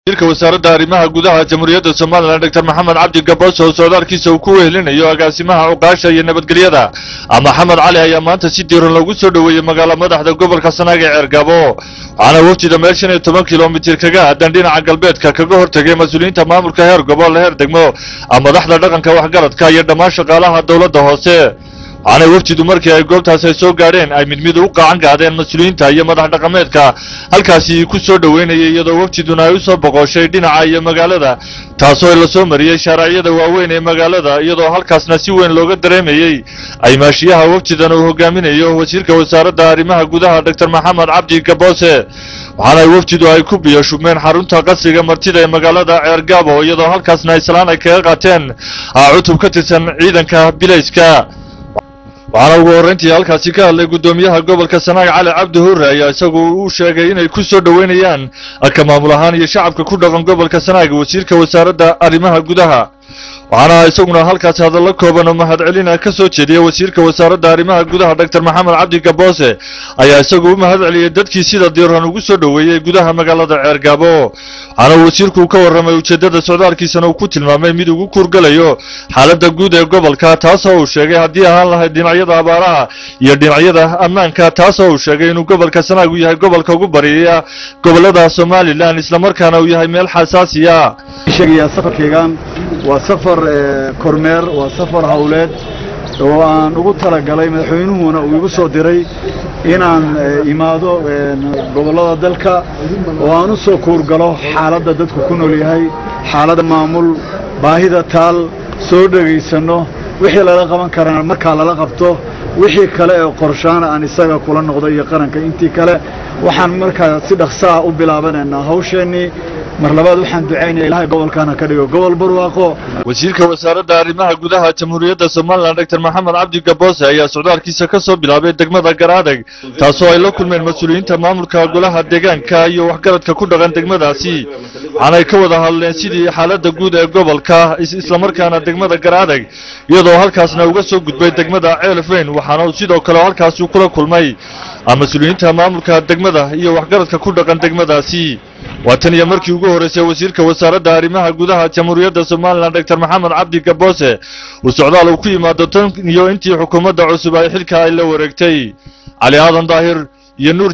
wasiirka wasaaradda arrimaha gudaha jamhuuriyadda Soomaaliland Dr. Maxamed Cabdi Gaboos oo socdaalkiisa uu ku wehelinayo agaasimaha uqaasha iyo nabadgelyada Maxamed Cali ayaa maanta si diiran loogu soo dhaweeyay magaalada madaxda gobolka Sanaag ee Cergabo waxaana waqtiga meel 15 kiiloomitir kaga aadan dhinaca galbeedka kaga hortagay mas'uuliyiinta maamulka heer gobol heer degmo madaxda dhaqanka waxgaradka iyo dhammaan shaqaalaha dawladda hoose أنا وفد مركي قلت هسه قارين أي من مدو قاعن قاعدين مسؤولين تايا مدح رقمات كا هل كاسي كسر دوين يدو وفد دنا يوسف بقاشة دين عاية مقالة تاسو إلى سومرية شرعية دواوين مقالة يدو هل كاس نسيوين لوجا دريمي أي ماشيها وفد دنا وهجامين يو وزير وزارة دارمها جودها دكتور محمد عبدي كباسة وعلى وفد دو أيكوب يشوفين حرون تقصي مرتدى مقالة عرقابه يدو هل كاس نايسلان كقاتين عتب كتسن عيدا كبلايسكا waxaana ugu horeyntii halkaasi ka hadlay gudoomiyaha gobolka Sanaag Cali Cabdi Hurre ayaa isagu uu sheegay inay ku soo dhaweynayaan maamul ahaan iyo shacabka ku dhaqan gobolka Sanaag wasiirka wasaaradda arrimaha gudaha waxaana isaguna halkaas hadallo kooban oo mahadcelin ka soo jeediyay wasiirka wasaaradda arrimaha gudaha Dr. Maxamed Cabdi Gaboos ayaa isagu mahadceliyay dadkii sida diiran ugu soo dhaweeyay gudaha magaalada Cergabo waxaana wasiirku ka warramay ujeedada socdaalkiisa uu ku tilmaamay mid ugu kurgalayo xaaladda guud ee gobolka taasoo uu sheegay haddii aan lahayd dhinacyada abaaraha iyo dhinacyada ammaanka taasoo uu sheegay inuu gobolka Sanaag yahay gobolka ugu bariya gobolada Soomaaliland isla markaana uu yahay meel xasaasi ah sheegaya safarkaygan waa safar kormeer waa safar hawleed oo aan ugu talagalay madaxweynuhuna uu igu soo diray inaan imaado gobolada dalka oo aan u soo kuurgalo xaaladda dadku ku nool yahay xaaladda maamul baahida taal soo dhageysano wixii la qaban karana marka la qabto wixii kale ee qorshaana aan isaga kula noqday iyo qaranka intii kale waxaan markaa si dhaqso ah u bilaabanayna hawsheeni mar labaad waxaan duceynaa Ilaahay gobolkana ka dhigo gobol barwaaqo wasiirka wasaaradda arrimaha gudaha jamhuuriyadda Soomaaliland Dr. Maxamed Cabdi Gaboos ayaa socdaalkiisa ka soo bilaabay degmada Garadag taasoo ay la kulmeen mas'uuliyiinta maamulka golaha deegaanka iyo waxgaradka ku dhaqan degmadaasi waxaana ka wada hadleen sidii xaaladda guud ee gobolka isla markaana degmada Garadag iyadoo halkaasna uga soo gudbay degmada Ceelfeen waxaana sidoo kale halkaas uu kula kulmay mas'uuliyiinta maamulka degmada iyo waxgaradka ku dhaqan degmadaasi واتني مركي وجوهرس وزيرك وزارة arrimaha gudaha jamhuuriyadda Soomaaliland Dr. Maxamed Cabdi Gaboos وسocdaal ku yimaado tan iyo intii xukuumadda cusub ay xilka ay la wareegtay Ali Aadan Daahir iyo Nuur